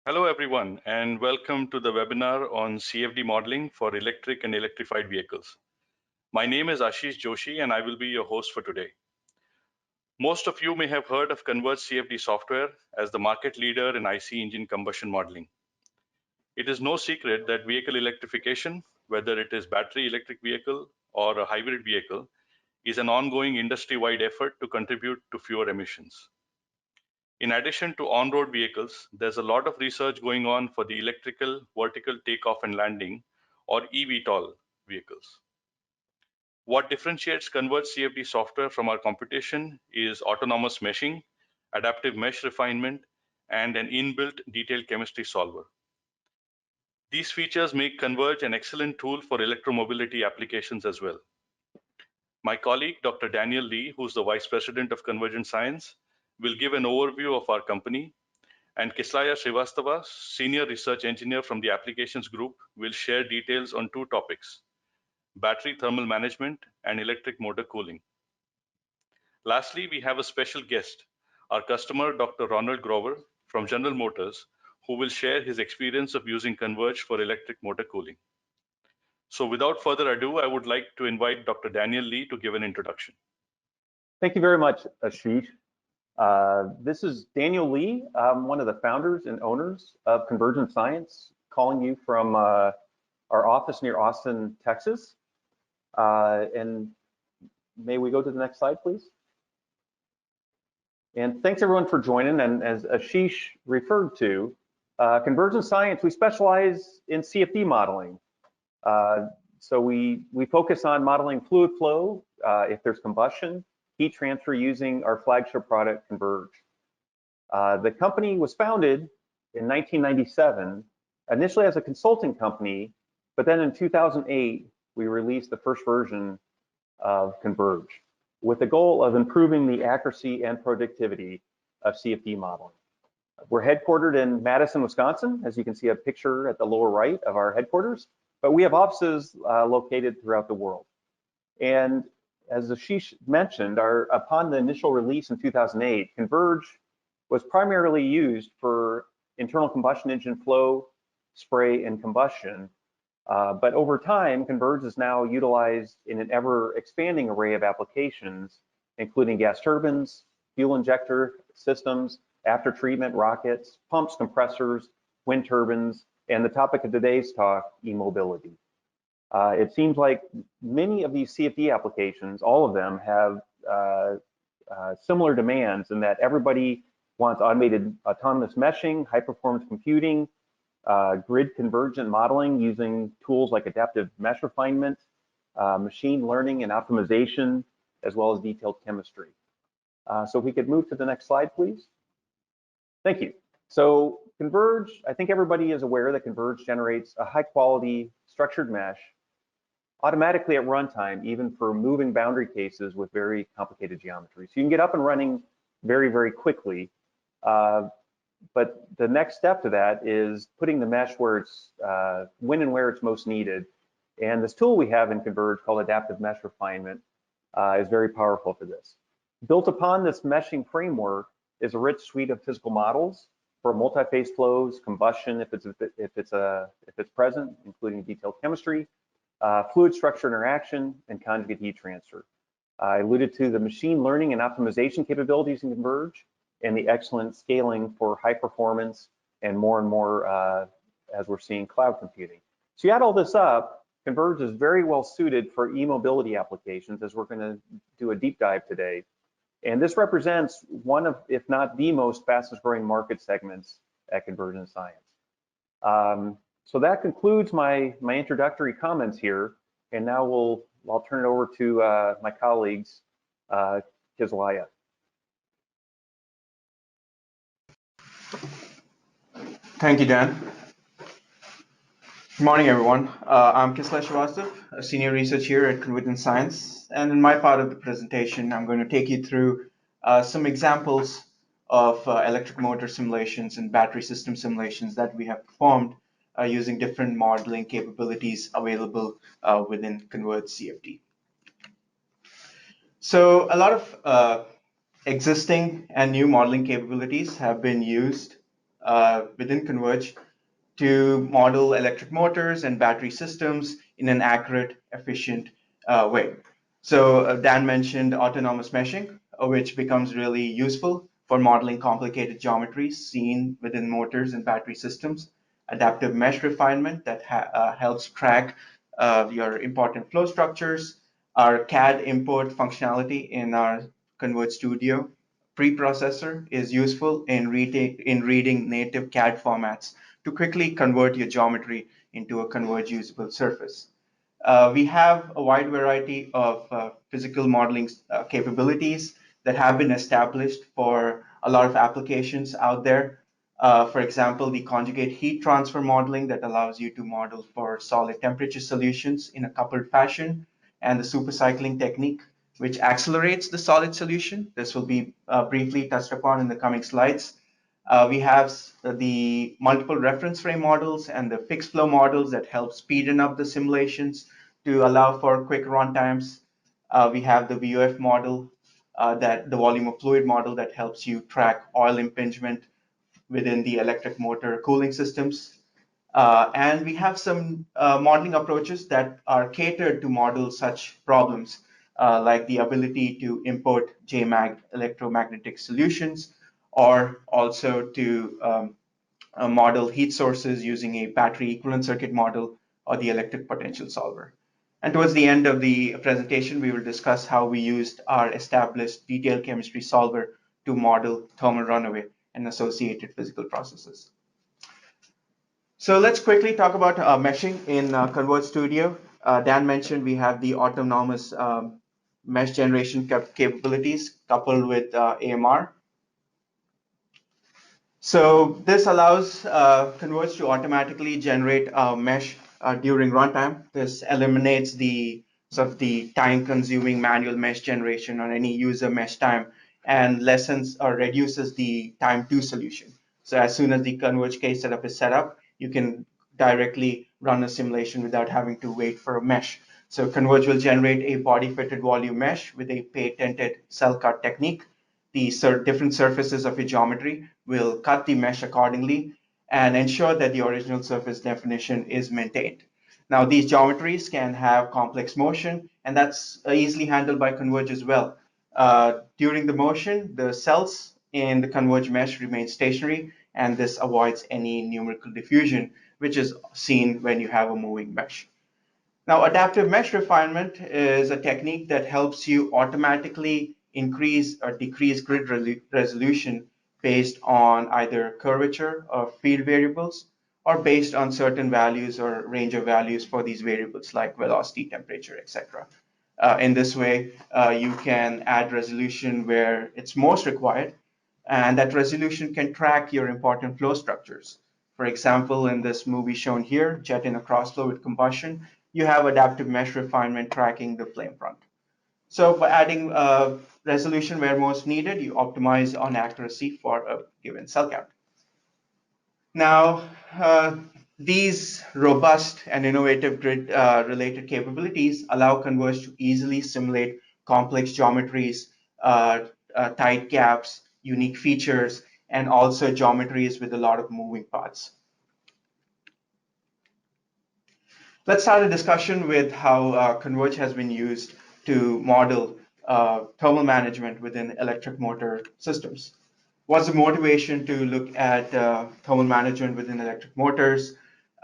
Hello everyone and welcome to the webinar on CFD modeling for electric and electrified vehicles. My name is Ashish Joshi and I will be your host for today. Most of you may have heard of CONVERGE CFD software as the market leader in IC engine combustion modeling. It is no secret that vehicle electrification, whether it is battery electric vehicle or a hybrid vehicle, is an ongoing industry-wide effort to contribute to fewer emissions. In addition to on-road vehicles, there's a lot of research going on for the electrical vertical takeoff and landing or eVTOL vehicles. What differentiates Converge CFD software from our competition is autonomous meshing, adaptive mesh refinement, and an inbuilt detailed chemistry solver. These features make Converge an excellent tool for electromobility applications as well. My colleague, Dr. Daniel Lee, who's the Vice President of Convergent Science, will give an overview of our company, and Kislaya Srivastava, Senior Research Engineer from the Applications Group, will share details on two topics: battery thermal management and electric motor cooling. Lastly, we have a special guest, our customer, Dr. Ronald Grover from General Motors, who will share his experience of using Converge for electric motor cooling. So without further ado, I would like to invite Dr. Daniel Lee to give an introduction. Thank you very much, Ashish. This is Daniel Lee. I'm one of the founders and owners of Convergent Science, calling you from our office near Austin, Texas. And may we go to the next slide, please? And thanks everyone for joining. And as Ashish referred to, Convergent Science, we specialize in CFD modeling. So we focus on modeling fluid flow, if there's combustion, heat transfer using our flagship product, Converge. The company was founded in 1997, initially as a consulting company, but then in 2008, we released the first version of Converge with the goal of improving the accuracy and productivity of CFD modeling. We're headquartered in Madison, Wisconsin. As you can see a picture at the lower right of our headquarters, but we have offices located throughout the world. And as Ashish mentioned, upon the initial release in 2008, Converge was primarily used for internal combustion engine flow, spray, and combustion. But over time, Converge is now utilized in an ever-expanding array of applications, including gas turbines, fuel injector systems, after-treatment rockets, pumps, compressors, wind turbines, and the topic of today's talk, e-mobility. It seems like many of these CFD applications, all of them, have similar demands in that everybody wants automated autonomous meshing, high-performance computing, grid convergent modeling using tools like Adaptive Mesh Refinement, machine learning and optimization, as well as detailed chemistry. So if we could move to the next slide, please. Thank you. So Converge, I think everybody is aware that Converge generates a high-quality structured mesh automatically at runtime, even for moving boundary cases with very complicated geometry. So you can get up and running very, very quickly. But the next step to that is putting the mesh where it's, when and where it's most needed. And this tool we have in Converge called Adaptive Mesh Refinement is very powerful for this. Built upon this meshing framework is a rich suite of physical models for multi-phase flows, combustion if it's present, including detailed chemistry, fluid structure interaction, and conjugate heat transfer. I alluded to the machine learning and optimization capabilities in Converge and the excellent scaling for high performance and more as we're seeing cloud computing. So you add all this up, Converge is very well suited for e-mobility applications, as we're going to do a deep dive today. And this represents one of, if not the most fastest growing market segments at Convergent Science. So that concludes my introductory comments here. And now I'll turn it over to my colleagues, Kislaya. Thank you, Dan. Good morning, everyone. I'm Kislaya Srivastava, a senior researcher here at Convergent Science. And in my part of the presentation, I'm going to take you through some examples of electric motor simulations and battery system simulations that we have performed using different modeling capabilities available within Converge CFD. So a lot of existing and new modeling capabilities have been used within Converge to model electric motors and battery systems in an accurate, efficient way. So Dan mentioned autonomous meshing, which becomes really useful for modeling complicated geometries seen within motors and battery systems. Adaptive mesh refinement that helps track your important flow structures. Our CAD import functionality in our Converge Studio preprocessor is useful in reading native CAD formats to quickly convert your geometry into a converge usable surface. We have a wide variety of physical modeling capabilities that have been established for a lot of applications out there. For example, the conjugate heat transfer modeling that allows you to model for solid temperature solutions in a coupled fashion, and the supercycling technique, which accelerates the solid solution. This will be briefly touched upon in the coming slides. We have the multiple reference frame models and the fixed flow models that help speeden up the simulations to allow for quick run times. We have the VOF model, that the volume of fluid model that helps you track oil impingement within the electric motor cooling systems. And we have some modeling approaches that are catered to model such problems, like the ability to import JMAG electromagnetic solutions, or also to model heat sources using a battery equivalent circuit model or the electric potential solver. And towards the end of the presentation, we will discuss how we used our established detailed chemistry solver to model thermal runaway and associated physical processes. So let's quickly talk about meshing in Converge Studio. Dan mentioned we have the autonomous mesh generation capabilities coupled with AMR. So this allows Converge to automatically generate a mesh during runtime. This eliminates the sort of the time-consuming manual mesh generation on any user mesh time, and lessens or reduces the time to solution. So as soon as the Converge case setup is set up, you can directly run a simulation without having to wait for a mesh. So Converge will generate a body-fitted volume mesh with a patented cell cut technique. The different surfaces of your geometry will cut the mesh accordingly and ensure that the original surface definition is maintained. Now, these geometries can have complex motion, and that's easily handled by Converge as well. During the motion, the cells in the Converge mesh remain stationary, and this avoids any numerical diffusion, which is seen when you have a moving mesh. Now, adaptive mesh refinement is a technique that helps you automatically increase or decrease grid resolution based on either curvature or field variables, or based on certain values or range of values for these variables like velocity, temperature, etc. In this way, you can add resolution where it's most required, and that resolution can track your important flow structures. For example, in this movie shown here, jet in a crossflow with combustion, you have adaptive mesh refinement tracking the flame front. So by adding resolution where most needed, you optimize on accuracy for a given cell count. Now, these robust and innovative grid related capabilities allow Converge to easily simulate complex geometries, tight gaps, unique features, and also geometries with a lot of moving parts. Let's start a discussion with how Converge has been used to model thermal management within electric motor systems. What's the motivation to look at thermal management within electric motors?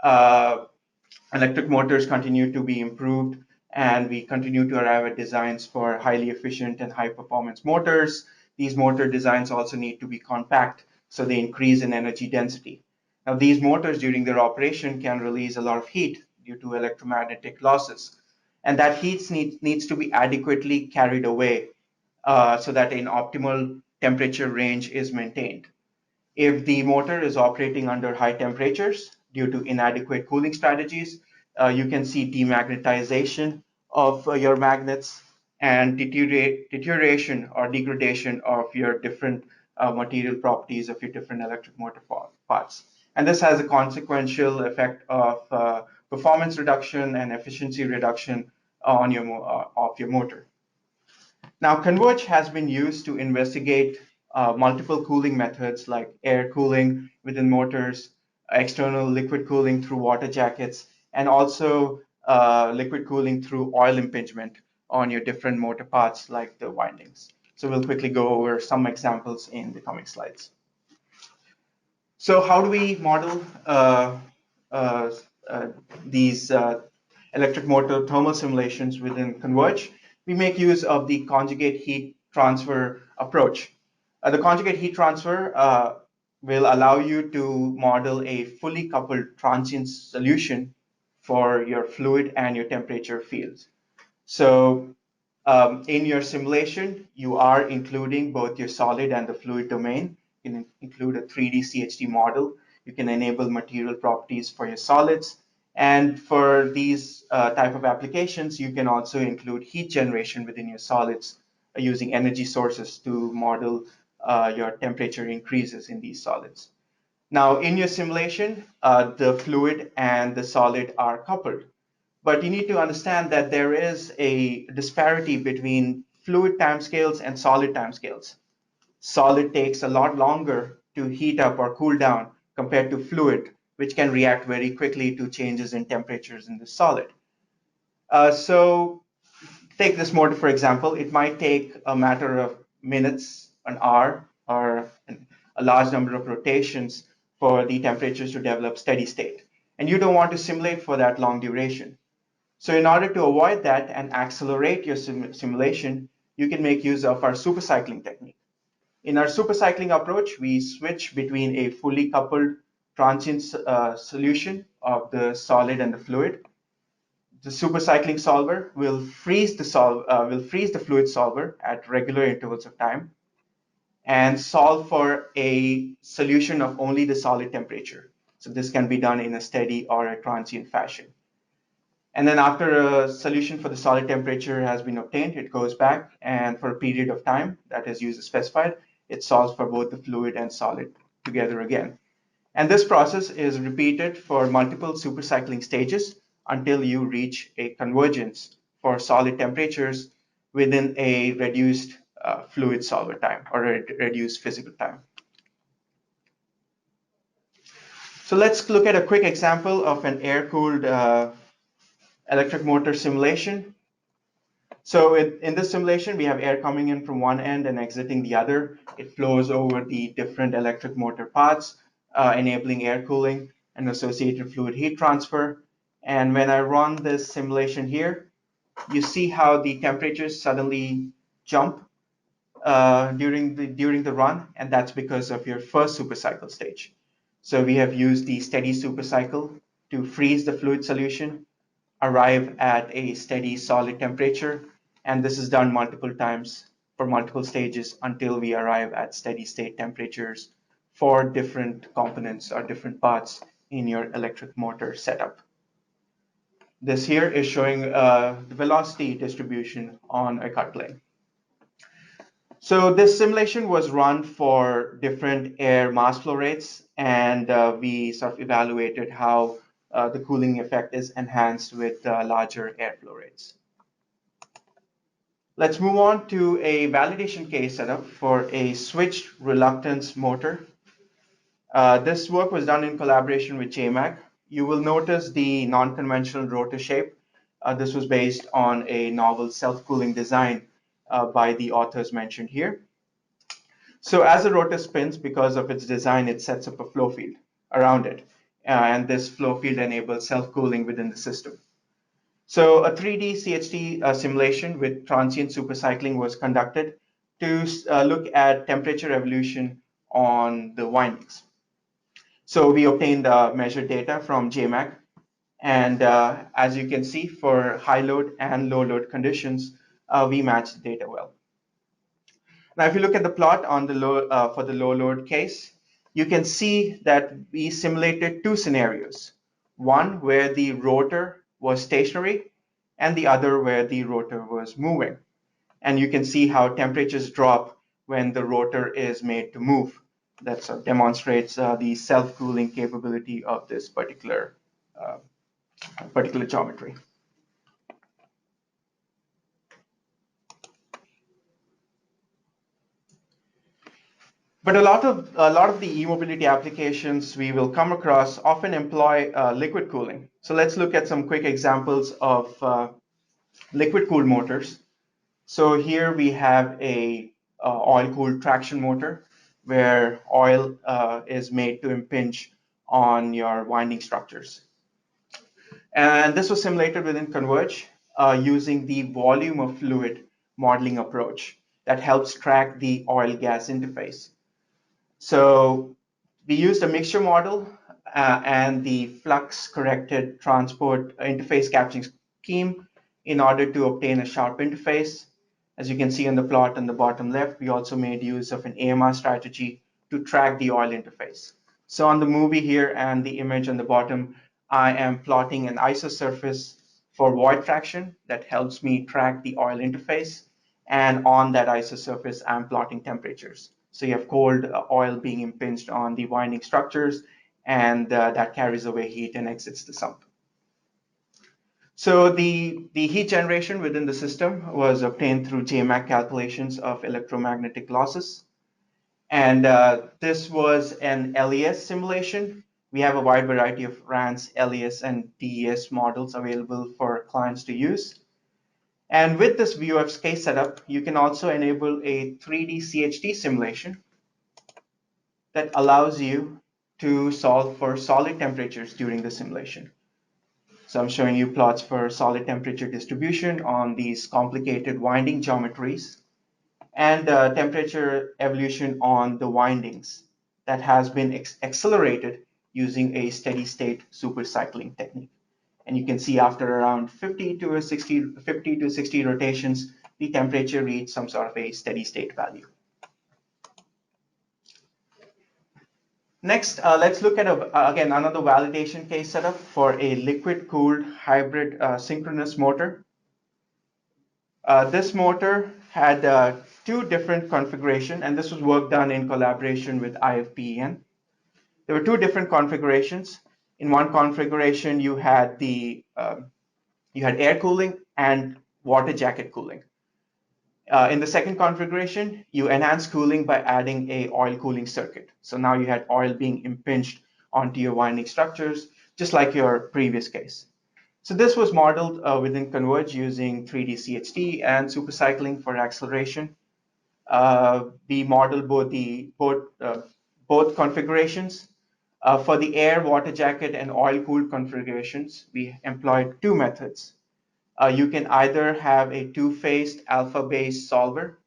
Electric motors continue to be improved, and we continue to arrive at designs for highly efficient and high performance motors. These motor designs also need to be compact, so they increase in energy density. Now, these motors during their operation can release a lot of heat due to electromagnetic losses, and that heat needs to be adequately carried away so that an optimal temperature range is maintained. If the motor is operating under high temperatures due to inadequate cooling strategies, you can see demagnetization of your magnets and deterioration or degradation of your different material properties of your different electric motor parts. And this has a consequential effect of performance reduction and efficiency reduction on of your motor. Now, Converge has been used to investigate multiple cooling methods like air cooling within motors, external liquid cooling through water jackets, and also liquid cooling through oil impingement on your different motor parts like the windings. So we'll quickly go over some examples in the coming slides. So how do we model uh, uh, these electric motor thermal simulations within Converge? We make use of the conjugate heat transfer approach. The conjugate heat transfer will allow you to model a fully coupled transient solution for your fluid and your temperature fields. So in your simulation, you are including both your solid and the fluid domain. You can include a 3D CHD model. You can enable material properties for your solids. And for these type of applications, you can also include heat generation within your solids using energy sources to model your temperature increases in these solids. Now, in your simulation, the fluid and the solid are coupled. But you need to understand that there is a disparity between fluid timescales and solid timescales. Solid takes a lot longer to heat up or cool down compared to fluid, which can react very quickly to changes in temperatures in the solid. So take this motor, for example. It might take a matter of minutes, an hour, or a large number of rotations for the temperatures to develop steady state. And you don't want to simulate for that long duration. So in order to avoid that and accelerate your simulation, you can make use of our supercycling technique. In our supercycling approach, we switch between a fully coupled transient solution of the solid and the fluid. The supercycling solver will freeze the fluid solver at regular intervals of time and solve for a solution of only the solid temperature. So this can be done in a steady or a transient fashion. And then after a solution for the solid temperature has been obtained, it goes back and for a period of time that is used as specified, it solves for both the fluid and solid together again. And this process is repeated for multiple supercycling stages until you reach a convergence for solid temperatures within a reduced fluid solver time or a reduced physical time. So let's look at a quick example of an air-cooled electric motor simulation. So in this simulation, we have air coming in from one end and exiting the other. It flows over the different electric motor parts, enabling air cooling and associated fluid heat transfer. And when I run this simulation here, you see how the temperatures suddenly jump during the run, and that's because of your first supercycle stage. So we have used the steady supercycle to freeze the fluid solution, arrive at a steady solid temperature, and this is done multiple times for multiple stages until we arrive at steady state temperatures for different components or different parts in your electric motor setup. This here is showing the velocity distribution on a cut plane. So this simulation was run for different air mass flow rates, and we sort of evaluated how the cooling effect is enhanced with larger airflow rates. Let's move on to a validation case setup for a switched reluctance motor. This work was done in collaboration with JMAG. You will notice the non-conventional rotor shape. This was based on a novel self-cooling design by the authors mentioned here. So as the rotor spins, because of its design, it sets up a flow field around it. And this flow field enables self-cooling within the system. So a 3D CHD simulation with transient supercycling was conducted to look at temperature evolution on the windings. So we obtained measured data from JMAG. And as you can see, for high load and low load conditions, we matched the data well. Now, if you look at the plot on the for the low load case, you can see that we simulated two scenarios. One where the rotor was stationary and the other where the rotor was moving. And you can see how temperatures drop when the rotor is made to move. That sort of demonstrates the self-cooling capability of this particular geometry. But a lot of the e-mobility applications we will come across often employ liquid cooling. So let's look at some quick examples of liquid cooled motors. So here we have a oil-cooled traction motor where oil is made to impinge on your winding structures. And this was simulated within Converge using the volume of fluid modeling approach that helps track the oil-gas interface. So we used a mixture model and the flux corrected transport interface capturing scheme in order to obtain a sharp interface. As you can see on the plot on the bottom left, we also made use of an AMR strategy to track the oil interface. So on the movie here and the image on the bottom, I am plotting an isosurface for void traction that helps me track the oil interface. And on that isosurface, I'm plotting temperatures. So you have cold oil being impinged on the winding structures, and that carries away heat and exits the sump. So the heat generation within the system was obtained through JMAG calculations of electromagnetic losses. And this was an LES simulation. We have a wide variety of RANS, LES, and DES models available for clients to use. And with this VOF's case setup, you can also enable a 3D CHD simulation that allows you to solve for solid temperatures during the simulation. So I'm showing you plots for solid temperature distribution on these complicated winding geometries and temperature evolution on the windings that has been accelerated using a steady state supercycling technique. And you can see after around 50 to 60 rotations, the temperature reached some sort of a steady state value. Next, let's look at, again, another validation case setup for a liquid-cooled hybrid synchronous motor. This motor had two different configurations, and this was work done in collaboration with IFPEN. There were two different configurations. In one configuration, you had air cooling and water jacket cooling. In the second configuration, you enhance cooling by adding a oil cooling circuit. So now you had oil being impinged onto your winding structures, just like your previous case. So this was modeled within Converge using 3D CHD and supercycling for acceleration. We modeled both configurations. For the air, water jacket, and oil-cooled configurations, we employed two methods. You can either have a two-phased alpha-based solver,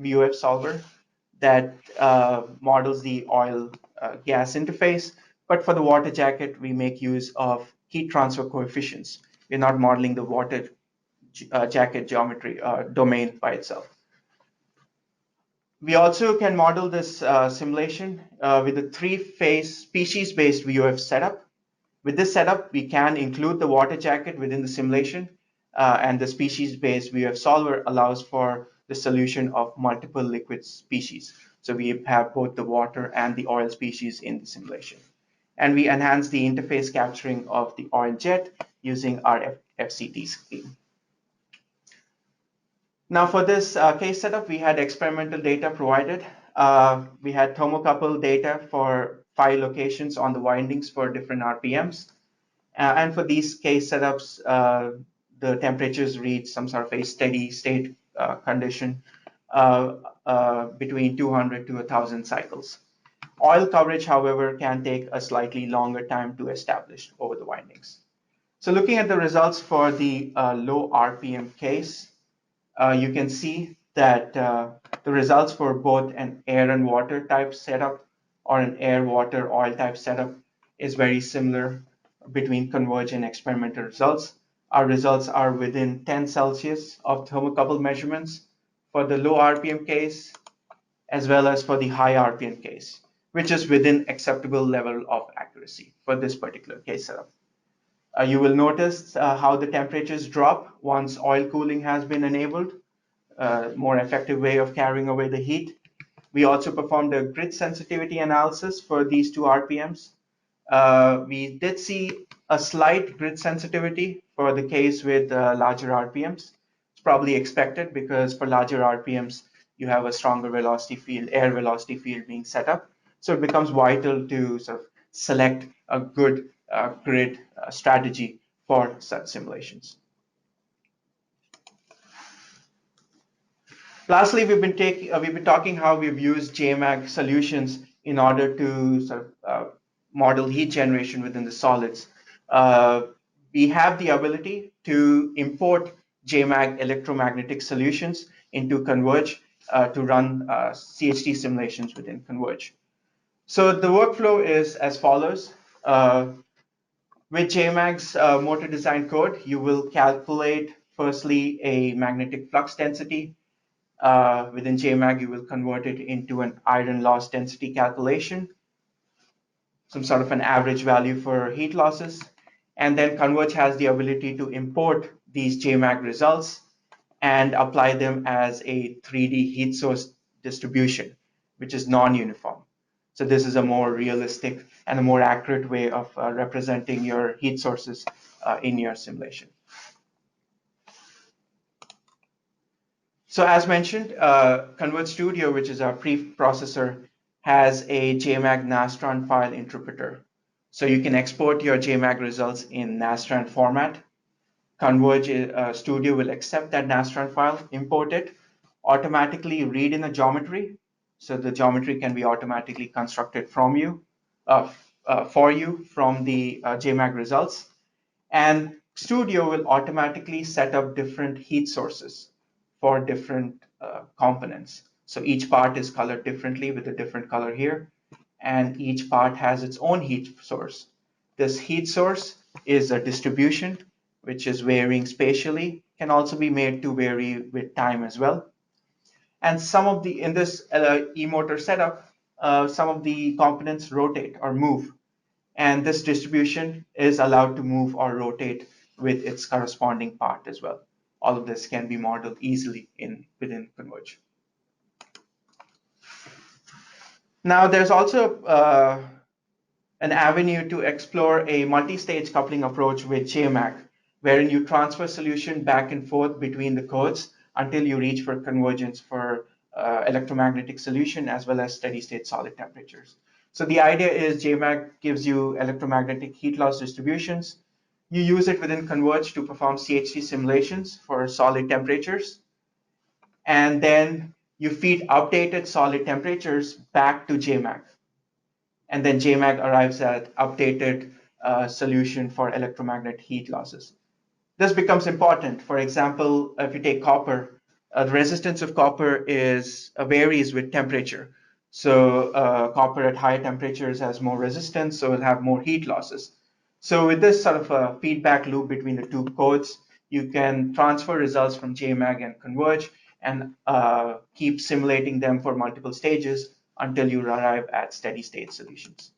VOF solver, that models the oil gas interface. But for the water jacket, we make use of heat transfer coefficients. We're not modeling the water jacket geometry domain by itself. We also can model this simulation with a three-phase species-based VOF setup. With this setup, we can include the water jacket within the simulation, and the species-based VOF solver allows for the solution of multiple liquid species. So we have both the water and the oil species in the simulation. And we enhance the interface capturing of the oil jet using our FCT scheme. Now for this case setup, we had experimental data provided. We had thermocouple data for 5 locations on the windings for different RPMs. And for these case setups, the temperatures reach some sort of a steady state condition between 200 to 1,000 cycles. Oil coverage, however, can take a slightly longer time to establish over the windings. So looking at the results for the low RPM case, you can see that the results for both an air and water type setup or an air, water, oil type setup is very similar between Converge and experimental results. Our results are within 10 Celsius of thermocouple measurements for the low RPM case, as well as for the high RPM case, which is within acceptable level of accuracy for this particular case setup. You will notice how the temperatures drop once oil cooling has been enabled, more effective way of carrying away the heat. We also performed a grid sensitivity analysis for these two RPMs. We did see a slight grid sensitivity for the case with larger RPMs. It's probably expected because for larger RPMs, you have a stronger velocity field, air velocity field being set up. So it becomes vital to sort of select a good grid strategy for such simulations. Lastly, we've been talking how we've used JMAG solutions in order to sort of model heat generation within the solids. We have the ability to import JMAG electromagnetic solutions into Converge to run CHD simulations within Converge. So the workflow is as follows. With JMAG's motor design code, you will calculate firstly a magnetic flux density. Within JMAG, you will convert it into an iron loss density calculation, some sort of an average value for heat losses. And then Converge has the ability to import these JMAG results and apply them as a 3D heat source distribution, which is non-uniform. So this is a more realistic and a more accurate way of representing your heat sources in your simulation. So as mentioned, Converge Studio, which is our preprocessor, has a JMAG Nastran file interpreter. So you can export your JMAG results in Nastran format. Converge Studio will accept that Nastran file, import it, automatically read in a geometry. So the geometry can be automatically constructed from you, for you from the JMAG results. And Studio will automatically set up different heat sources for different components. So each part is colored differently with a different color here, and each part has its own heat source. This heat source is a distribution which is varying spatially, can also be made to vary with time as well. And some of the, in this e-motor setup, some of the components rotate or move. And this distribution is allowed to move or rotate with its corresponding part as well. All of this can be modeled easily within Converge. Now, there's also an avenue to explore a multi-stage coupling approach with JMAG, wherein you transfer solution back and forth between the codes until you reach for convergence for electromagnetic solution as well as steady state solid temperatures. So the idea is JMAG gives you electromagnetic heat loss distributions. You use it within Converge to perform CHD simulations for solid temperatures. And then you feed updated solid temperatures back to JMAG. And then JMAG arrives at updated solution for electromagnetic heat losses. This becomes important. For example, if you take copper, the resistance of copper varies with temperature. So copper at high temperatures has more resistance, so it'll have more heat losses. So with this sort of a feedback loop between the two codes, you can transfer results from JMAG and Converge and keep simulating them for multiple stages until you arrive at steady state solutions.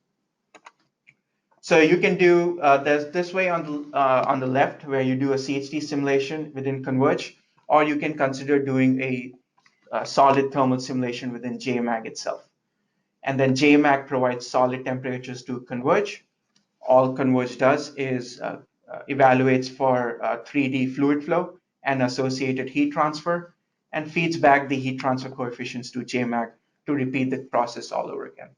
So you can do there's this way on the left where you do a CHD simulation within Converge, or you can consider doing a solid thermal simulation within JMAG itself. And then JMAG provides solid temperatures to Converge. All Converge does is evaluates for 3D fluid flow and associated heat transfer, and feeds back the heat transfer coefficients to JMAG to repeat the process all over again.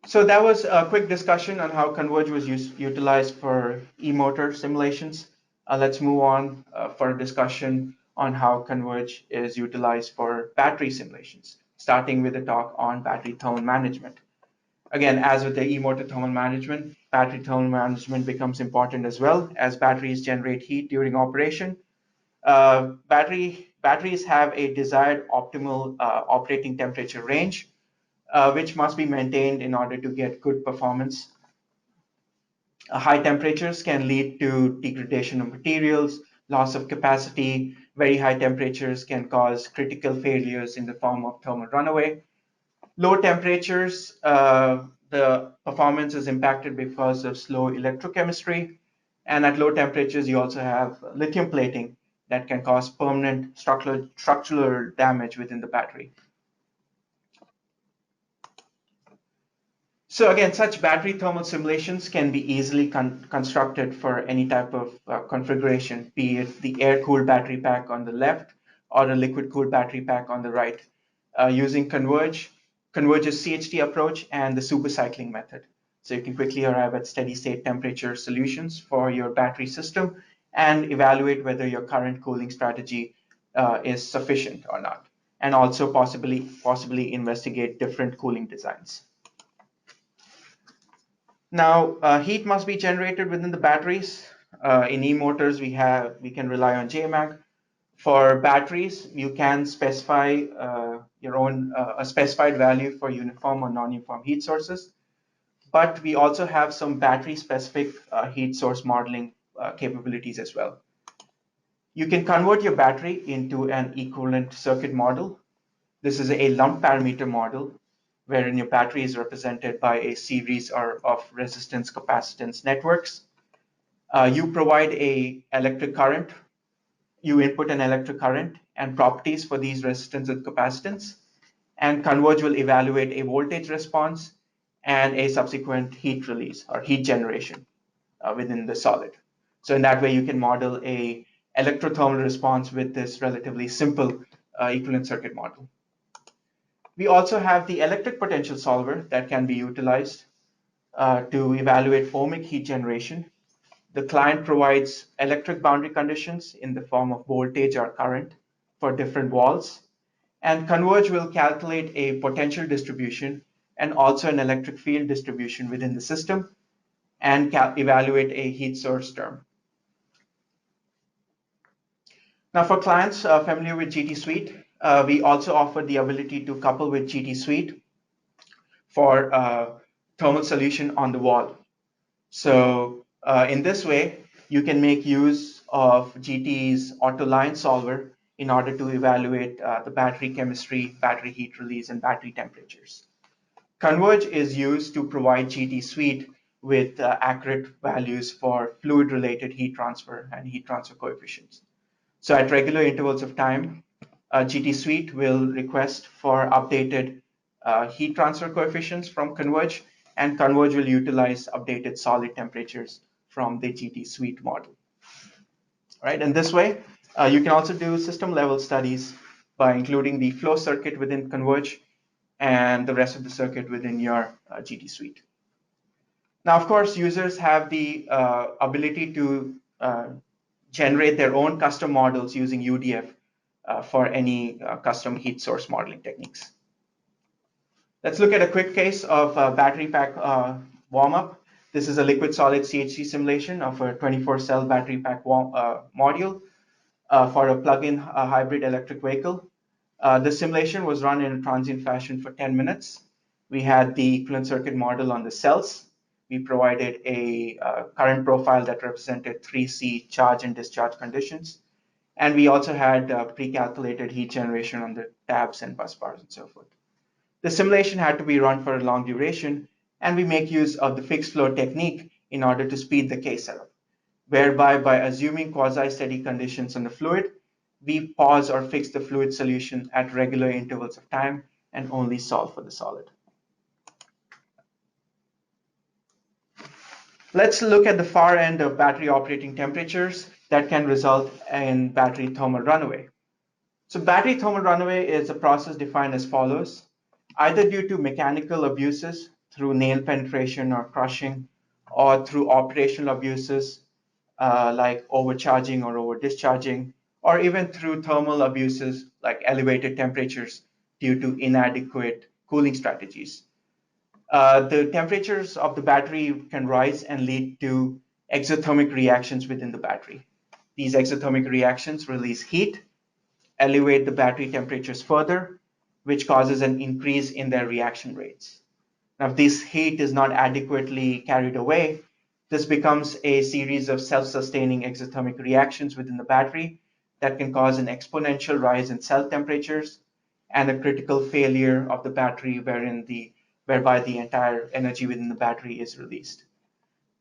So that was a quick discussion on how Converge was utilized for e-motor simulations. Let's move on for a discussion on how Converge is utilized for battery simulations, starting with a talk on battery thermal management. Again, as with the e-motor thermal management, battery thermal management becomes important as well as batteries generate heat during operation. Batteries have a desired optimal operating temperature range, which must be maintained in order to get good performance. High temperatures can lead to degradation of materials, loss of capacity. Very high temperatures can cause critical failures in the form of thermal runaway. Low temperatures, the performance is impacted because of slow electrochemistry. And at low temperatures, you also have lithium plating that can cause permanent structural damage within the battery. So again, such battery thermal simulations can be easily constructed for any type of configuration, be it the air-cooled battery pack on the left or a liquid-cooled battery pack on the right, using Converge's CHD approach and the supercycling method. So you can quickly arrive at steady-state temperature solutions for your battery system and evaluate whether your current cooling strategy is sufficient or not, and also possibly investigate different cooling designs. Now, heat must be generated within the batteries. In e-motors, we can rely on JMAG. For batteries, you can specify your own a specified value for uniform or non-uniform heat sources. But we also have some battery-specific heat source modeling capabilities as well. You can convert your battery into an equivalent circuit model. This is a lump parameter model wherein your battery is represented by a series of resistance capacitance networks. You provide a electric current, you input an electric current and properties for these resistance and capacitance, and Converge will evaluate a voltage response and a subsequent heat release or heat generation within the solid. So in that way, you can model a electrothermal response with this relatively simple equivalent circuit model. We also have the electric potential solver that can be utilized to evaluate ohmic heat generation. The client provides electric boundary conditions in the form of voltage or current for different walls, and Converge will calculate a potential distribution and also an electric field distribution within the system and evaluate a heat source term. Now, for clients familiar with GT Suite, we also offer the ability to couple with GT Suite for thermal solution on the wall. So in this way, you can make use of GT's auto line solver in order to evaluate the battery chemistry, battery heat release, and battery temperatures. Converge is used to provide GT Suite with accurate values for fluid-related heat transfer and heat transfer coefficients. So at regular intervals of time, GT Suite will request for updated heat transfer coefficients from Converge, and Converge will utilize updated solid temperatures from the GT Suite model. Right, and this way, you can also do system level studies by including the flow circuit within Converge and the rest of the circuit within your GT Suite. Now, of course, users have the ability to generate their own custom models using UDF for any custom heat source modeling techniques. Let's look at a quick case of battery pack warm-up. This is a liquid solid CHD simulation of a 24-cell battery pack module for a plug-in hybrid electric vehicle. The simulation was run in a transient fashion for 10 minutes. We had the equivalent circuit model on the cells. We provided a current profile that represented 3C charge and discharge conditions. And we also had pre-calculated heat generation on the tabs and bus bars and so forth. The simulation had to be run for a long duration, and we make use of the fixed flow technique in order to speed the case setup, whereby by assuming quasi-steady conditions on the fluid, we pause or fix the fluid solution at regular intervals of time and only solve for the solid. Let's look at the far end of battery operating temperatures that can result in battery thermal runaway. So battery thermal runaway is a process defined as follows. Either due to mechanical abuses through nail penetration or crushing, or through operational abuses like overcharging or over discharging, or even through thermal abuses like elevated temperatures due to inadequate cooling strategies. The temperatures of the battery can rise and lead to exothermic reactions within the battery. These exothermic reactions release heat, elevate the battery temperatures further, which causes an increase in their reaction rates. Now, if this heat is not adequately carried away, this becomes a series of self-sustaining exothermic reactions within the battery that can cause an exponential rise in cell temperatures and a critical failure of the battery whereby the entire energy within the battery is released.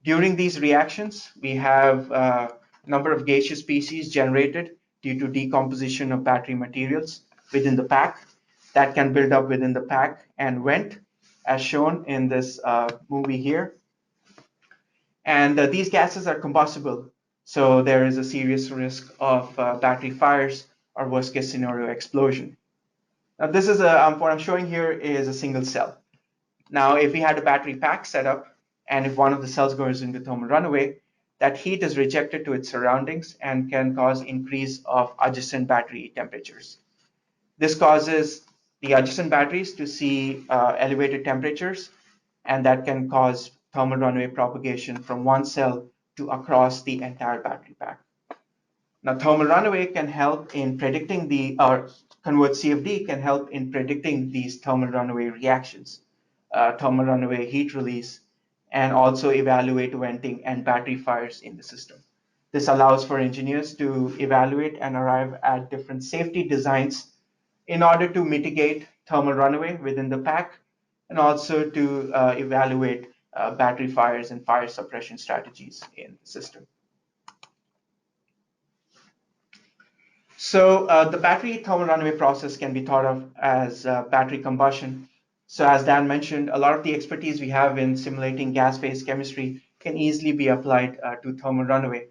During these reactions, we have a number of gaseous species generated due to decomposition of battery materials within the pack that can build up within the pack and vent as shown in this movie here. And these gases are combustible, so there is a serious risk of battery fires or worst case scenario explosion. Now this is what I'm showing here is a single cell. Now if we had a battery pack set up, and if one of the cells goes into thermal runaway, that heat is rejected to its surroundings and can cause increase of adjacent battery temperatures. This causes the adjacent batteries to see elevated temperatures, and that can cause thermal runaway propagation from one cell to across the entire battery pack. Now, thermal runaway can help in predicting or CONVERGE CFD can help in predicting these thermal runaway reactions, thermal runaway heat release, and also evaluate venting and battery fires in the system. This allows for engineers to evaluate and arrive at different safety designs in order to mitigate thermal runaway within the pack, and also to evaluate battery fires and fire suppression strategies in the system. So the battery thermal runaway process can be thought of as battery combustion. So as Dan mentioned, a lot of the expertise we have in simulating gas-phase chemistry can easily be applied to thermal runaway.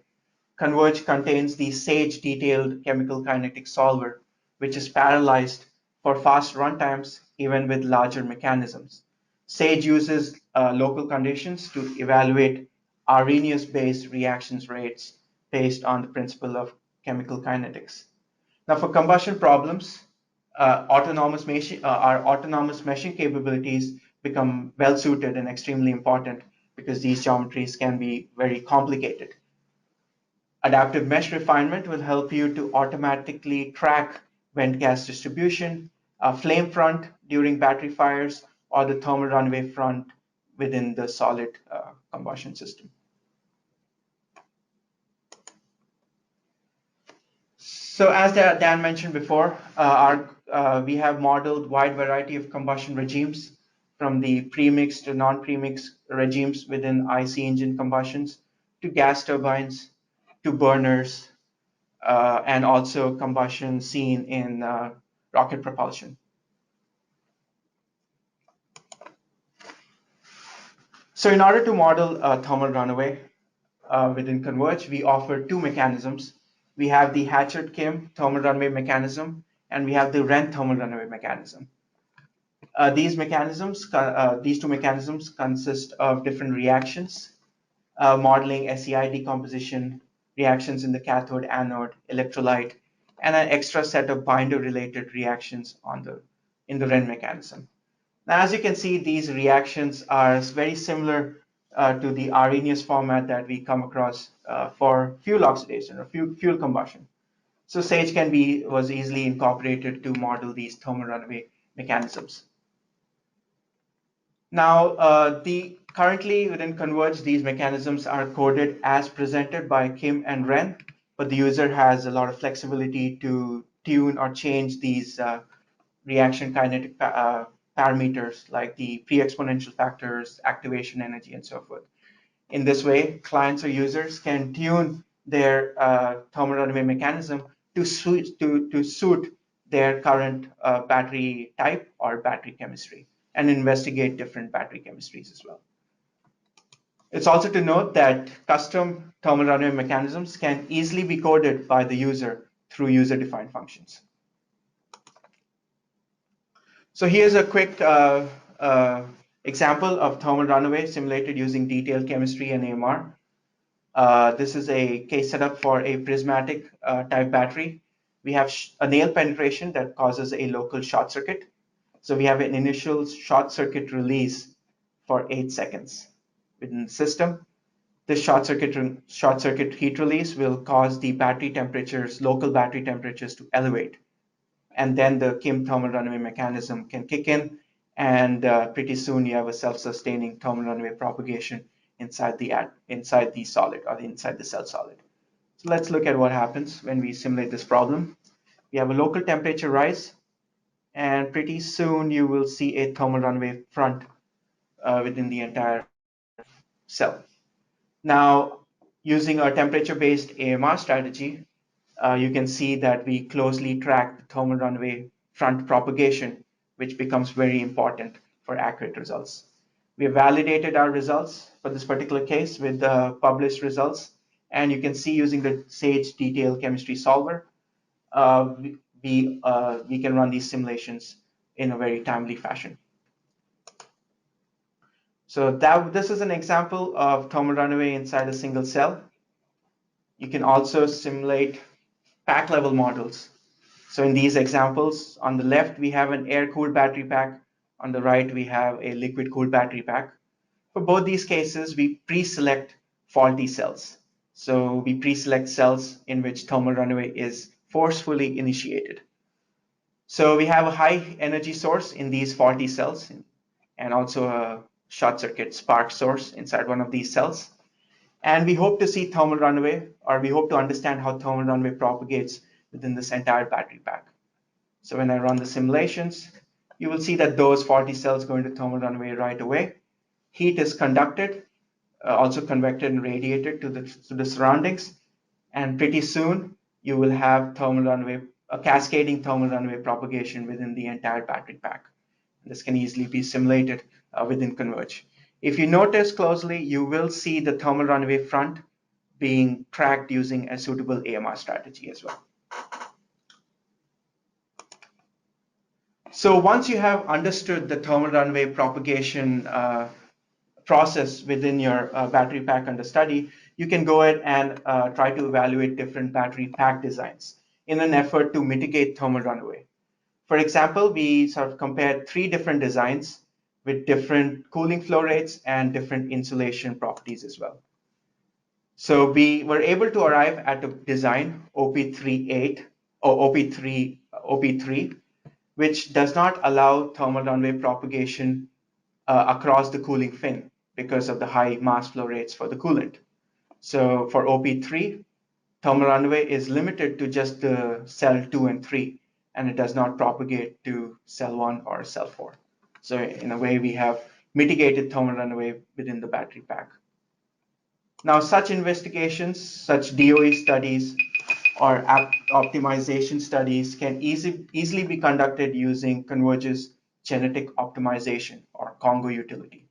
Converge contains the SAGE detailed chemical kinetic solver, which is parallelized for fast runtimes even with larger mechanisms. SAGE uses local conditions to evaluate Arrhenius-based reactions rates based on the principle of chemical kinetics. Now for combustion problems, our autonomous meshing capabilities become well suited and extremely important because these geometries can be very complicated. Adaptive mesh refinement will help you to automatically track vent gas distribution, flame front during battery fires, or the thermal runaway front within the solid combustion system. So as Dan mentioned before, we have modeled wide variety of combustion regimes from the premix to non-premix regimes within IC engine combustions to gas turbines to burners and also combustion seen in rocket propulsion. So in order to model thermal runaway within Converge, we offer two mechanisms. We have the Hatchard-Kim thermal runaway mechanism, and we have the Wren thermal runaway mechanism. These two mechanisms consist of different reactions, modeling SEI decomposition, reactions in the cathode, anode, electrolyte, and an extra set of binder-related reactions in the Wren mechanism. Now, as you can see, these reactions are very similar to the Arrhenius format that we come across for fuel oxidation or fuel combustion. So SAGE was easily incorporated to model these thermal runaway mechanisms. Now, currently within Converge, these mechanisms are coded as presented by Kim and Wren, but the user has a lot of flexibility to tune or change these reaction kinetic parameters like the pre-exponential factors, activation energy, and so forth. In this way, clients or users can tune their thermal runaway mechanism to suit their current battery type or battery chemistry, and investigate different battery chemistries as well. It's also to note that custom thermal runaway mechanisms can easily be coded by the user through user-defined functions. So here's a quick example of thermal runaway simulated using detailed chemistry and AMR. This is a case setup for a prismatic type battery. We have a nail penetration that causes a local short circuit. So we have an initial short circuit release for 8 seconds within the system. This short circuit heat release will cause the battery temperatures, local battery temperatures, to elevate. And then the Kim thermal runaway mechanism can kick in, and pretty soon you have a self-sustaining thermal runaway propagation inside the solid or inside the cell solid. So let's look at what happens when we simulate this problem. We have a local temperature rise, and pretty soon you will see a thermal runaway front within the entire cell. Now, using a temperature-based AMR strategy, you can see that we closely track the thermal runaway front propagation, which becomes very important for accurate results. We have validated our results for this particular case with the published results. And you can see using the SAGE detailed chemistry solver, we can run these simulations in a very timely fashion. So this is an example of thermal runaway inside a single cell. You can also simulate pack level models. So in these examples, on the left, we have an air-cooled battery pack. On the right, we have a liquid-cooled battery pack. For both these cases, we pre-select faulty cells. So we pre-select cells in which thermal runaway is forcefully initiated. So we have a high energy source in these faulty cells and also a short circuit spark source inside one of these cells. And we hope to see thermal runaway, or we hope to understand how thermal runaway propagates within this entire battery pack. So when I run the simulations, you will see that those faulty cells go into thermal runaway right away. Heat is conducted, also convected and radiated to the surroundings. And pretty soon, you will have thermal runaway, a cascading thermal runaway propagation within the entire battery pack. This can easily be simulated within Converge. If you notice closely, you will see the thermal runaway front being tracked using a suitable AMR strategy as well. So once you have understood the thermal runaway propagation process within your battery pack under study, you can go ahead and try to evaluate different battery pack designs in an effort to mitigate thermal runaway. For example, we sort of compared 3 different designs with different cooling flow rates and different insulation properties as well. So we were able to arrive at a design OP38 or OP3, which does not allow thermal runaway propagation across the cooling fin because of the high mass flow rates for the coolant. So for OP3, thermal runaway is limited to just the cell 2 and 3, and it does not propagate to cell 1 or cell 4. So in a way, we have mitigated thermal runaway within the battery pack. Now, such investigations, such DOE studies, or optimization studies can easily be conducted using Converge's genetic optimization or Congo utility.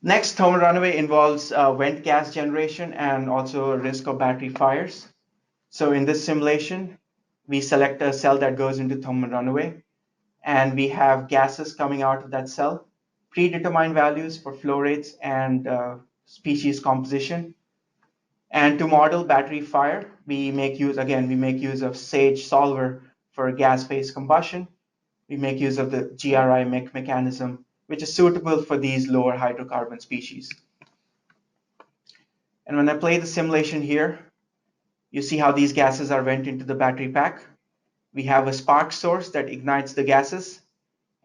Next, thermal runaway involves vent gas generation and also a risk of battery fires. So in this simulation, we select a cell that goes into thermal runaway, and we have gases coming out of that cell, predetermined values for flow rates and species composition. And to model battery fire, we make use of SAGE solver for gas phase combustion. We make use of the GRI mechanism, which is suitable for these lower hydrocarbon species. And when I play the simulation here, you see how these gases are vent into the battery pack. We have a spark source that ignites the gases,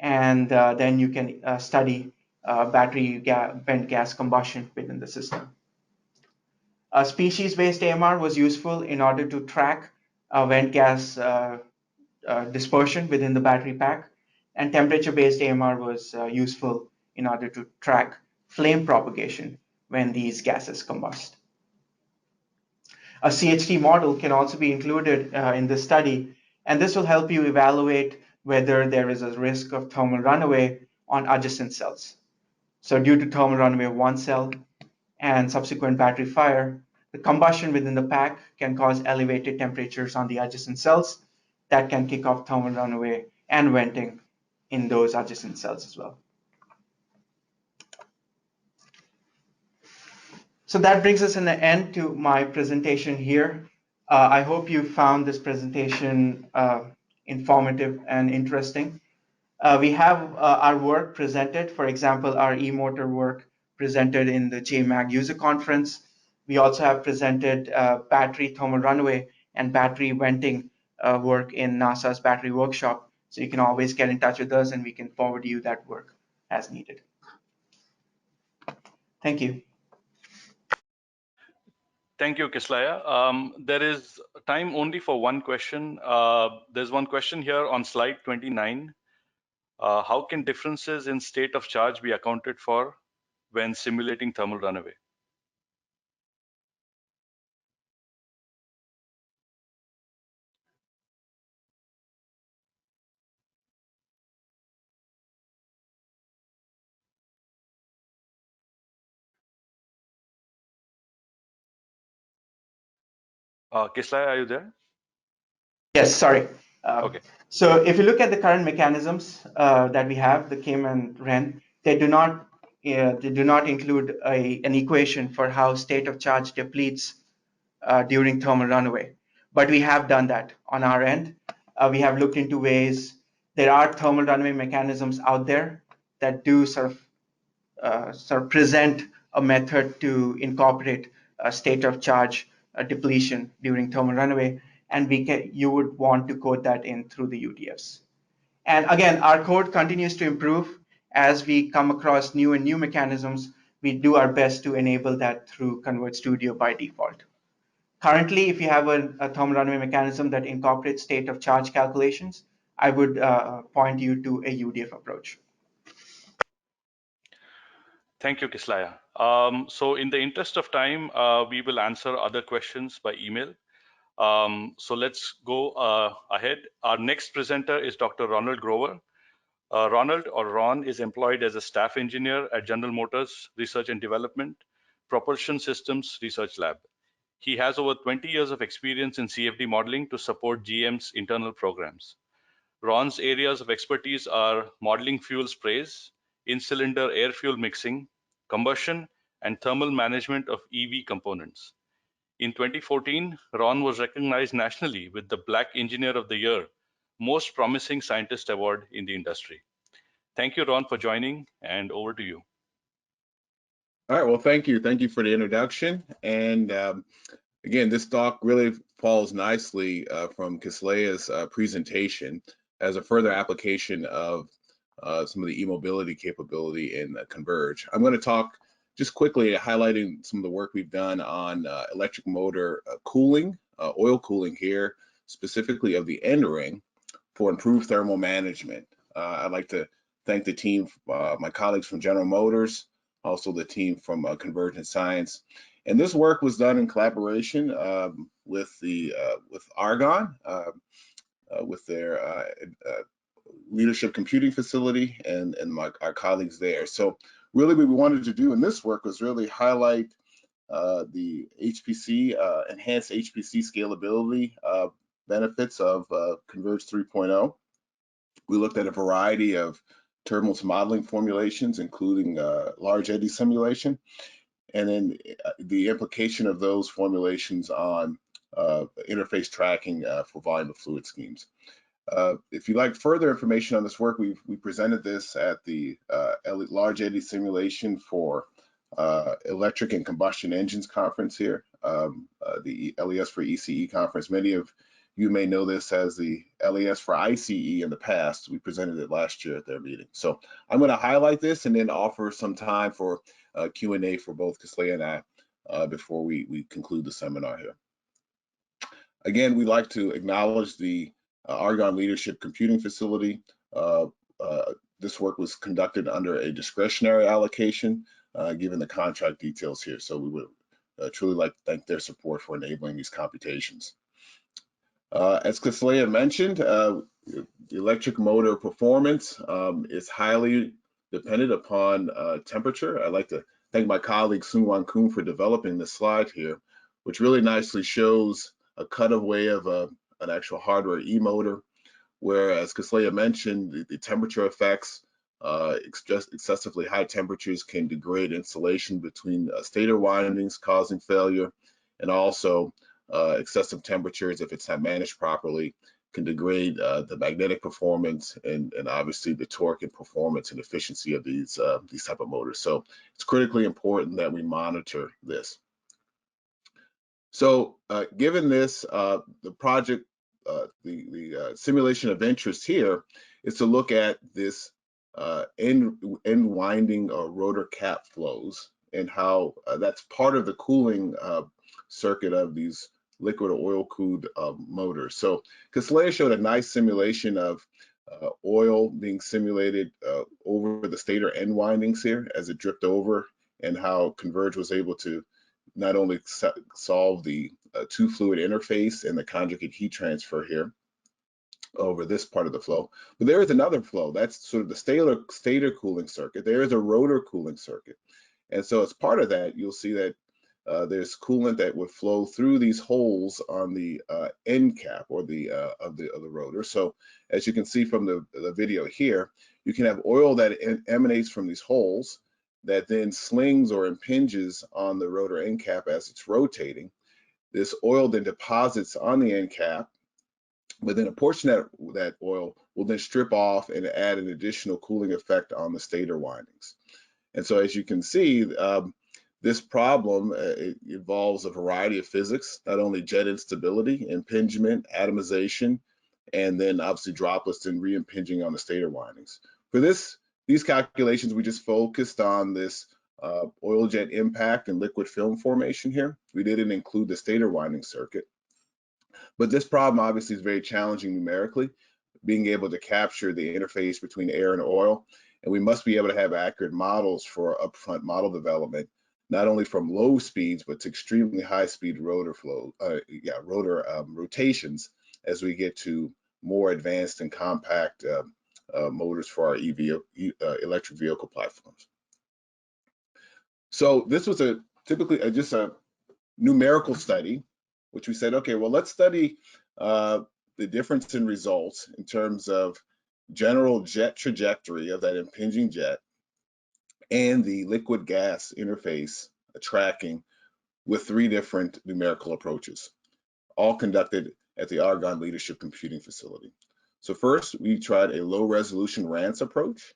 and then you can study battery vent gas combustion within the system. A species-based AMR was useful in order to track vent gas dispersion within the battery pack, and temperature-based AMR was useful in order to track flame propagation when these gases combust. A CHT model can also be included in this study, and this will help you evaluate whether there is a risk of thermal runaway on adjacent cells. So due to thermal runaway of one cell and subsequent battery fire, the combustion within the pack can cause elevated temperatures on the adjacent cells that can kick off thermal runaway and venting in those adjacent cells as well. So that brings us an end to my presentation here. I hope you found this presentation informative and interesting. We have our work presented, for example, our e-motor work presented in the JMAG user conference. We also have presented battery thermal runaway and battery venting work in NASA's battery workshop. So you can always get in touch with us and we can forward you that work as needed. Thank you. Thank you, Kislaya. There is time only for one question. There's one question here on slide 29. How can differences in state of charge be accounted for when simulating thermal runaway? Kislaya, are you there? Yes, sorry. Okay. So if you look at the current mechanisms that we have, the Kim and Ren, they do not include an equation for how state of charge depletes during thermal runaway. But we have done that on our end. We have looked into ways. There are thermal runaway mechanisms out there that do sort of present a method to incorporate a state of charge depletion during thermal runaway, and you would want to code that in through the UDFs. And again, our code continues to improve as we come across new mechanisms. We do our best to enable that through Converge Studio by default. Currently, if you have a thermal runaway mechanism that incorporates state of charge calculations, I would point you to a UDF approach. Thank you, Kislaya. So in the interest of time, we will answer other questions by email. So let's go ahead. Our next presenter is Dr. Ronald Grover. Ronald, or Ron, is employed as a staff engineer at General Motors Research and Development, Propulsion Systems Research Lab. He has over 20 years of experience in CFD modeling to support GM's internal programs. Ron's areas of expertise are modeling fuel sprays, in-cylinder air-fuel mixing, combustion, and thermal management of EV components. In 2014, Ron was recognized nationally with the Black Engineer of the Year, Most Promising Scientist Award in the industry. Thank you, Ron, for joining, and over to you. All right, well, thank you. Thank you for the introduction. And again, this talk really falls nicely from Kislaya's presentation as a further application of some of the e-mobility capability in Converge. I'm going to talk just quickly highlighting some of the work we've done on electric motor cooling, oil cooling here, specifically of the end ring for improved thermal management. I'd like to thank the team, my colleagues from General Motors, also the team from Convergent Science. And this work was done in collaboration with Argonne, with their leadership computing facility and our colleagues there. So really what we wanted to do in this work was really highlight the HPC, enhanced HPC scalability benefits of Converge 3.0. We looked at a variety of turbulence modeling formulations, including large eddy simulation, and then the implication of those formulations on interface tracking for volume of fluid schemes. If you'd like further information on this work, we presented this at the Large Eddy Simulation for Electric and Combustion Engines conference here, the LES for ECE conference. Many of you may know this as the LES for ICE in the past. We presented it last year at their meeting. So I'm going to highlight this and then offer some time for Q&A for both Kislaya and I before we conclude the seminar here. Again, we'd like to acknowledge the Argonne Leadership Computing Facility. This work was conducted under a discretionary allocation, given the contract details here. So we would truly like to thank their support for enabling these computations. As Kislaya mentioned, the electric motor performance is highly dependent upon temperature. I'd like to thank my colleague Sun-Wan Kuhn for developing this slide here, which really nicely shows a cutaway of an actual hardware e-motor, where, as Kislaya mentioned, the temperature effects, just excessively high temperatures can degrade insulation between stator windings, causing failure, and also excessive temperatures, if it's not managed properly, can degrade the magnetic performance and obviously the torque and performance and efficiency of these type of motors. So it's critically important that we monitor this. So given this, the project, the simulation of interest here is to look at this end winding rotor cap flows and how that's part of the cooling circuit of these liquid or oil cooled motors. So Kislaya showed a nice simulation of oil being simulated over the stator end windings here as it dripped over, and how Converge was able to not only solve the two fluid interface and the conjugate heat transfer here over this part of the flow, but there is another flow. That's sort of the stator cooling circuit. There is a rotor cooling circuit. And so as part of that, you'll see that there's coolant that would flow through these holes on the end cap or the of the rotor. So as you can see from the video here, you can have oil that emanates from these holes that then slings or impinges on the rotor end cap as it's rotating. This oil then deposits on the end cap, but then a portion of that oil will then strip off and add an additional cooling effect on the stator windings. And so as you can see, this problem it involves a variety of physics, not only jet instability, impingement, atomization, and then obviously droplets and re-impinging on the stator windings. For these calculations, we just focused on this oil jet impact and liquid film formation here. We didn't include the stator winding circuit. But this problem obviously is very challenging numerically, being able to capture the interface between air and oil. And we must be able to have accurate models for upfront model development, not only from low speeds, but to extremely high speed rotor flow, rotations as we get to more advanced and compact motors for our electric vehicle platforms. So this was typically just a numerical study, which we said, okay, well, let's study the difference in results in terms of general jet trajectory of that impinging jet and the liquid gas interface tracking with 3 different numerical approaches, all conducted at the Argonne Leadership Computing Facility. So first, we tried a low resolution RANS approach,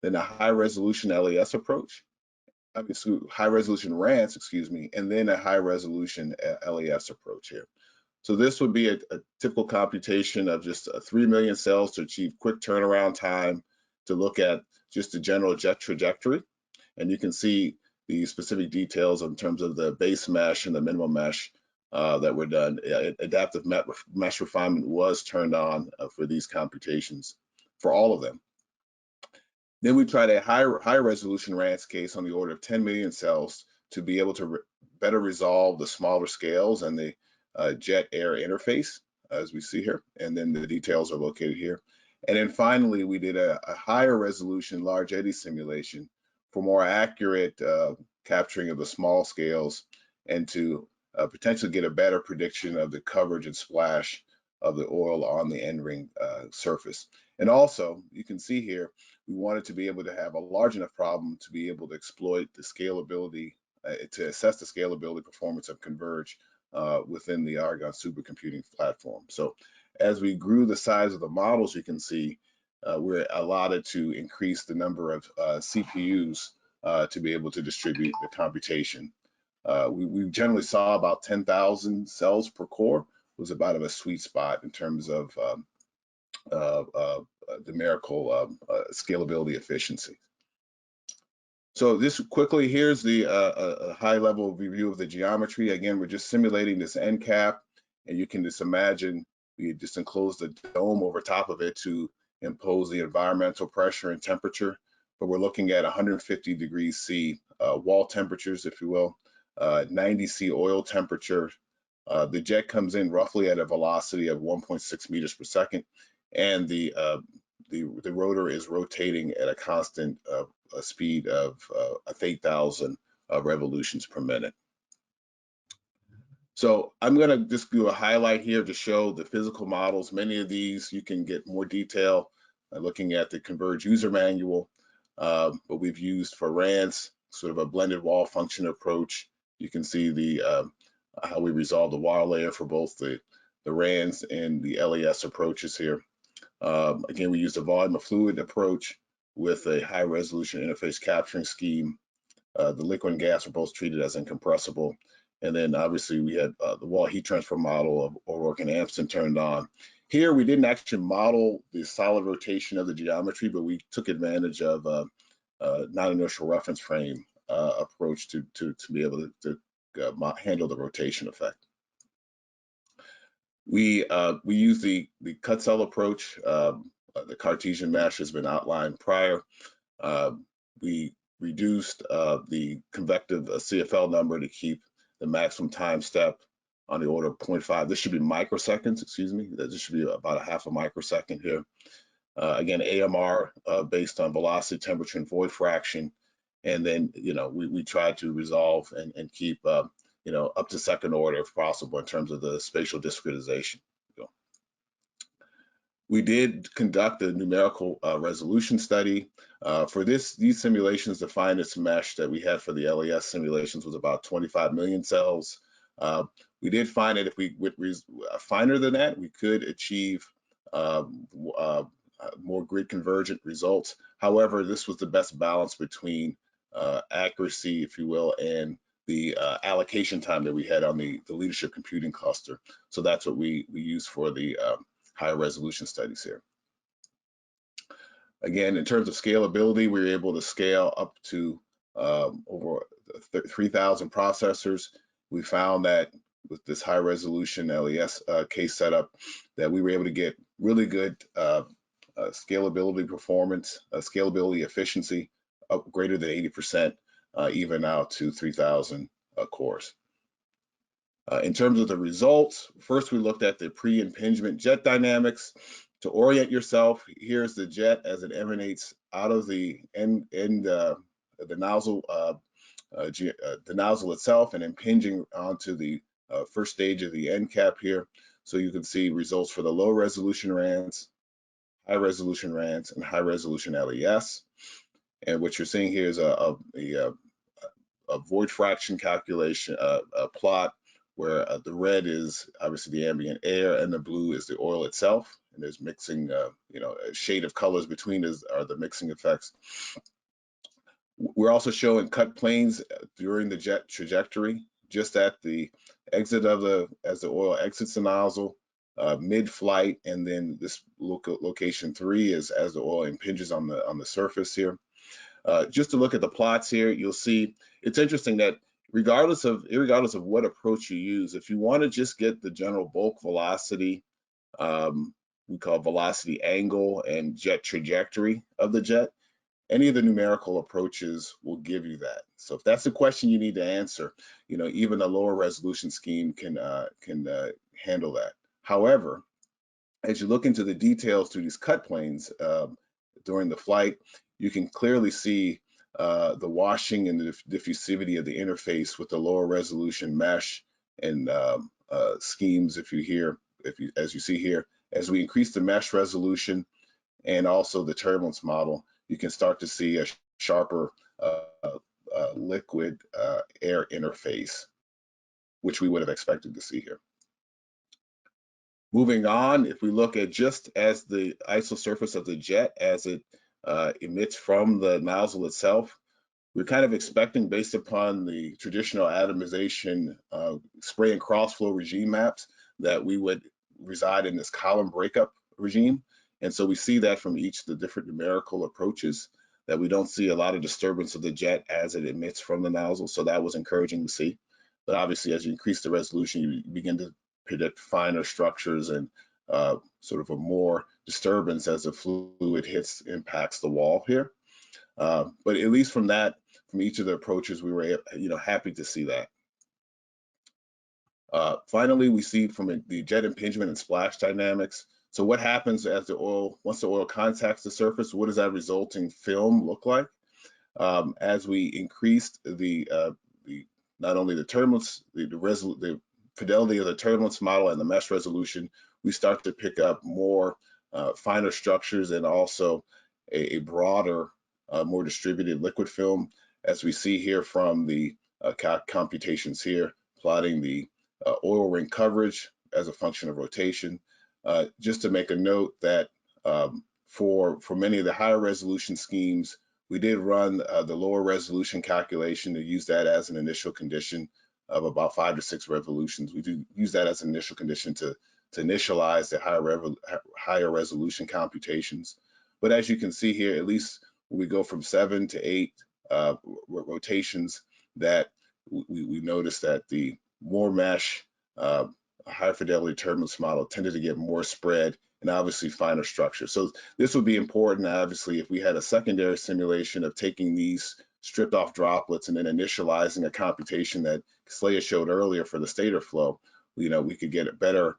then a high resolution LES approach, high resolution RANS, excuse me, and then a high resolution LES approach here. So this would be a typical computation of just 3 million cells to achieve quick turnaround time to look at just the general jet trajectory. And you can see the specific details in terms of the base mesh and the minimum mesh that were done. Adaptive Mesh Refinement was turned on for these computations for all of them. Then we tried a high resolution RANS case on the order of 10 million cells to be able to better resolve the smaller scales and the jet-air interface, as we see here, and then the details are located here. And then finally, we did a higher resolution large eddy simulation for more accurate capturing of the small scales and to potentially get a better prediction of the coverage and splash of the oil on the end ring surface. And also, you can see here, we wanted to be able to have a large enough problem to be able to exploit the scalability, to assess the scalability performance of Converge within the Argonne supercomputing platform. So as we grew the size of the models, you can see we're allotted to increase the number of CPUs to be able to distribute the computation. We generally saw about 10,000 cells per core was about a sweet spot in terms of numerical scalability efficiency. So this quickly, here's the high level review of the geometry. Again, we're just simulating this end cap, and you can just imagine we just enclose the dome over top of it to impose the environmental pressure and temperature. But we're looking at 150 degrees C wall temperatures, if you will, 90 C oil temperature. The jet comes in roughly at a velocity of 1.6 meters per second, and the rotor is rotating at a constant a speed of 8,000 revolutions per minute. So I'm going to just do a highlight here to show the physical models. Many of these you can get more detail looking at the Converge user manual, but we've used for RANS sort of a blended wall function approach. You can see the how we resolve the wire layer for both the RANS and the LES approaches here. Again, we used a volume of fluid approach with a high resolution interface capturing scheme. The liquid and gas were both treated as incompressible. And then obviously we had the wall heat transfer model of O'Rourke and Amston turned on. Here we didn't actually model the solid rotation of the geometry, but we took advantage of a non-inertial reference frame approach to be able to handle the rotation effect. We use the cut cell approach. The Cartesian mesh has been outlined prior. We reduced the convective CFL number to keep the maximum time step on the order of 0.5. This should be microseconds, excuse me. This should be about a half a microsecond here. Again, AMR based on velocity, temperature, and void fraction. and then we try to resolve and keep up to second order if possible in terms of the spatial discretization. We did conduct a numerical resolution study. For these simulations, the finest mesh that we had for the LES simulations was about 25 million cells. We did find that if we went finer than that, we could achieve more grid convergent results. However, this was the best balance between accuracy, if you will, and the allocation time that we had on the leadership computing cluster. So that's what we use for the higher resolution studies here. Again, in terms of scalability, we were able to scale up to over 3,000 processors. We found that with this high resolution LES case setup, that we were able to get really good scalability performance, scalability efficiency up greater than 80%, even out to 3,000 cores. In terms of the results, first we looked at the pre-impingement jet dynamics. To orient yourself, here's the jet as it emanates out of the the nozzle itself and impinging onto the first stage of the end cap here. So you can see results for the low resolution RANs, high resolution RANs, and high resolution LES. And what you're seeing here is a void fraction calculation, a plot where the red is obviously the ambient air and the blue is the oil itself. And there's mixing, a shade of colors between are the mixing effects. We're also showing cut planes during the jet trajectory, just at the exit of as the oil exits the nozzle, mid-flight, and then this location 3 is as the oil impinges on the surface here. Just to look at the plots here, you'll see it's interesting that regardless of what approach you use, if you want to just get the general bulk velocity, we call velocity angle and jet trajectory of the jet, any of the numerical approaches will give you that. So if that's the question you need to answer, even a lower resolution scheme can handle that. However, as you look into the details through these cut planes during the flight, you can clearly see the washing and the diffusivity of the interface with the lower resolution mesh and schemes. As you see here, as we increase the mesh resolution and also the turbulence model, you can start to see a sharper liquid air interface, which we would have expected to see here. Moving on, if we look at just as the isosurface of the jet as it emits from the nozzle itself, we're kind of expecting, based upon the traditional atomization spray and cross flow regime maps, that we would reside in this column breakup regime. And so we see that from each of the different numerical approaches, that we don't see a lot of disturbance of the jet as it emits from the nozzle. So that was encouraging to see. But obviously, as you increase the resolution, you begin to predict finer structures and sort of a more disturbance as the fluid impacts the wall here. But at least from each of the approaches, we were happy to see that. Finally, we see from the jet impingement and splash dynamics. So what happens once the oil contacts the surface? What does that resulting film look like? As we increased not only the turbulence, the fidelity of the turbulence model and the mesh resolution, we start to pick up more finer structures and also a broader, more distributed liquid film, as we see here from the computations here, plotting the oil ring coverage as a function of rotation. Just to make a note that for many of the higher resolution schemes, we did run the lower resolution calculation to use that as an initial condition of about 5 to 6 revolutions. We do use that as an initial condition to initialize the higher resolution computations. But as you can see here, at least when we go from 7 to 8 rotations, that we notice that the more mesh, higher fidelity turbulence model tended to get more spread and obviously finer structure. So this would be important, obviously, if we had a secondary simulation of taking these stripped off droplets and then initializing a computation that Kislaya showed earlier for the stator flow, we could get a better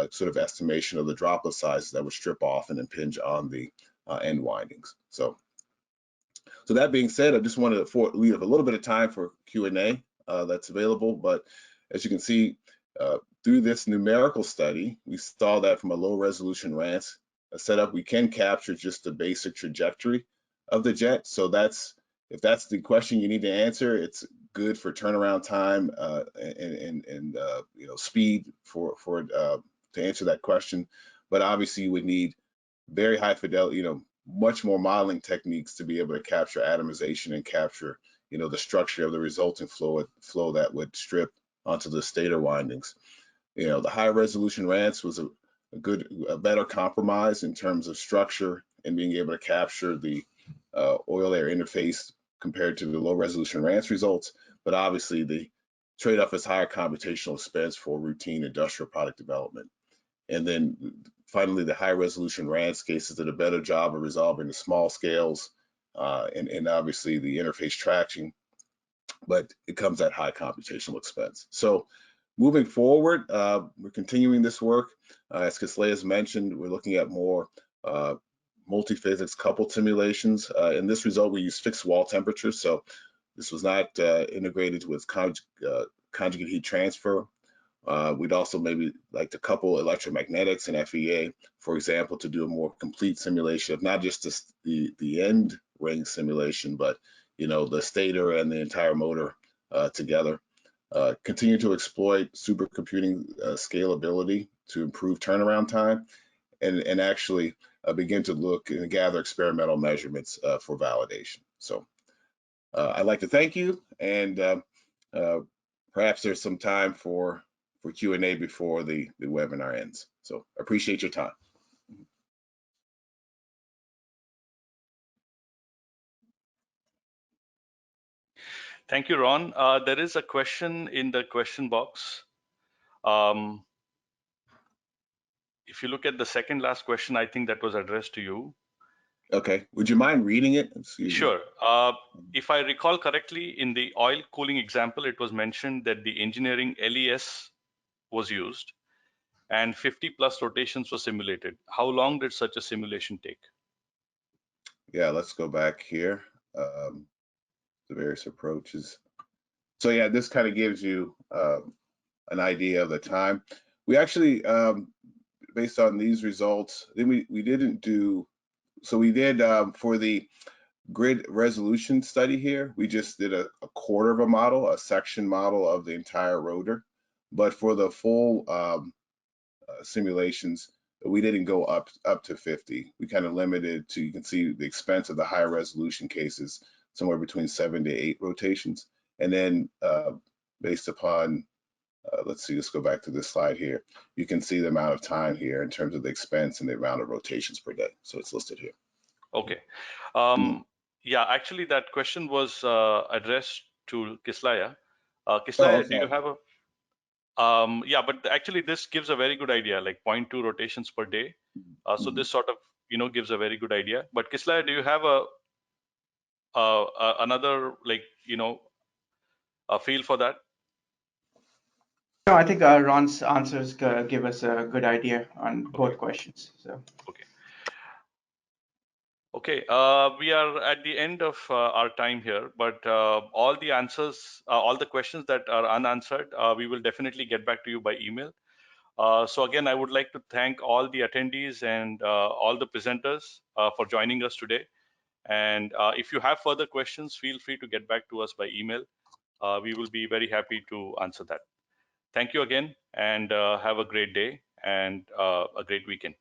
sort of estimation of the droplet sizes that would strip off and impinge on the end windings. So So that being said, I just wanted to leave a little bit of time for Q&A that's available. But as you can see, through this numerical study, we saw that from a low resolution RANS setup, we can capture just the basic trajectory of the jet. So if that's the question you need to answer, it's good for turnaround time and speed to answer that question. But obviously, you would need very high fidelity, much more modeling techniques to be able to capture atomization and capture, the structure of the resulting flow that would strip onto the stator windings. The high resolution RANS was a better compromise in terms of structure and being able to capture the oil air interface compared to the low resolution RANS results. But obviously the trade-off is higher computational expense for routine industrial product development. And then finally, the high resolution RANS cases did a better job of resolving the small scales and obviously the interface tracking, but it comes at high computational expense. So moving forward, we're continuing this work. As Kislaya has mentioned, we're looking at more multi-physics coupled simulations. In this result, we use fixed wall temperatures. So this was not integrated with conjugate heat transfer. We'd also maybe like to couple electromagnetics and FEA, for example, to do a more complete simulation of not just the end ring simulation, but the stator and the entire motor together. Continue to exploit supercomputing scalability to improve turnaround time, and actually begin to look and gather experimental measurements for validation. So I'd like to thank you, and perhaps there's some time for Q&A before the webinar ends. So I appreciate your time. Thank you, Ron. There is a question in the question box. If you look at the second last question, I think that was addressed to you. Okay, would you mind reading it? Sure. If I recall correctly, in the oil cooling example, it was mentioned that the engineering LES was used and 50 plus rotations were simulated. How long did such a simulation take? Yeah, let's go back here. The various approaches. So yeah, this kind of gives you an idea of the time. We actually, based on these results, then we didn't do, so we did for the grid resolution study here, we just did a quarter of a model, a section model of the entire rotor. But for the full simulations, we didn't go up to 50. We kind of limited to, you can see the expense of the high resolution cases, somewhere between 7 to 8 rotations. And then based upon, let's see, let's go back to this slide here. You can see the amount of time here in terms of the expense and the amount of rotations per day. So it's listed here. Okay. Yeah, actually that question was addressed to Kislaya. Kislaya, do you have a, yeah, but actually this gives a very good idea, like 0.2 rotations per day. So this sort of, gives a very good idea. But Kislaya, do you have another, like, a feel for that? No, I think Ron's answers give us a good idea on both questions. So. Okay, we are at the end of our time here, but all the answers, all the questions that are unanswered, we will definitely get back to you by email. So again, I would like to thank all the attendees and all the presenters for joining us today. And if you have further questions, feel free to get back to us by email. We will be very happy to answer that. Thank you again, and have a great day and a great weekend.